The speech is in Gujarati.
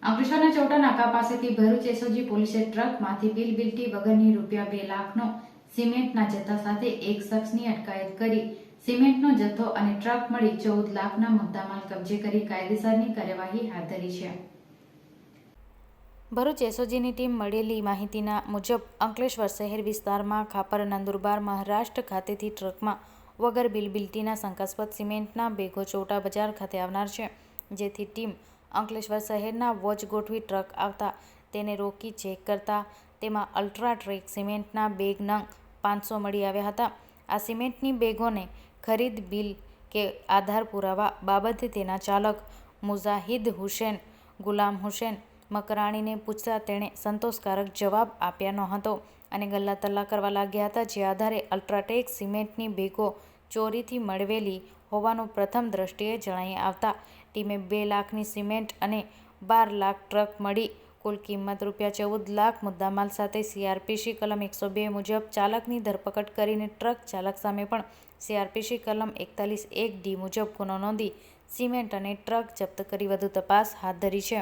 અંકલેશ્વરના ચોટા નાકા પાસેથી ભરૂચ એસઓજી પોલીસે ટ્રકમાંથી બિલબિલ્ટી વગરની ₹2 લાખનો સિમેન્ટના જથ્થા સાથે એક શખ્સની અટકાયત કરી સિમેન્ટનો જથ્થો અને ટ્રક મળી 14 લાખના મુદ્દામાલ કબજે કરી કાયદેસરની કાર્યવાહી હાથ ધરી છે. ભરૂચ એસઓજીની ટીમ મળેલી માહિતીના મુજબ અંકલેશ્વર શહેર વિસ્તારમાં ખાપર નંદુરબાર મહારાષ્ટ્ર ખાતેથી ટ્રકમાં વગર બિલબિલ્ટીના શંકાસ્પદ સિમેન્ટના બેગો ચોટા બજાર ખાતે આવનાર છે, જેથી ટીમ અંકલેશ્વર શહેરના વોચ ગોઠવી ટ્રક આવતા તેને રોકી ચેક કરતા તેમાં અલ્ટ્રાટ્રેક સિમેન્ટના બેગ નંગ 500 મળી આવ્યા હતા. આ સિમેન્ટની બેગોને ખરીદ બિલ કે આધાર પુરાવા બાબતે તેના ચાલક મુજાહિદ હુસેન ગુલામ હુસેન મકરાણીને પૂછતા તેણે સંતોષકારક જવાબ આપ્યા ન હતો અને ગલ્લા તલ્લા કરવા લાગ્યા હતા, જે આધારે અલ્ટ્રાટેક સિમેન્ટની બેગો ચોરીથી મેળવેલી હોવાનું પ્રથમ દ્રષ્ટિએ જણાઈ આવતા ટીમે 2 લાખની સિમેન્ટ અને 12 લાખ ટ્રક મળી કુલ કિંમત ₹14 લાખ મુદ્દામાલ સાથે સીઆરપીસી કલમ 102 મુજબ ચાલકની ધરપકડ કરીને ટ્રક ચાલક સામે પણ સીઆરપીસી કલમ 41(1)D મુજબ ગુનો નોંધી સિમેન્ટ અને ટ્રક જપ્ત કરી વધુ તપાસ હાથ ધરી છે.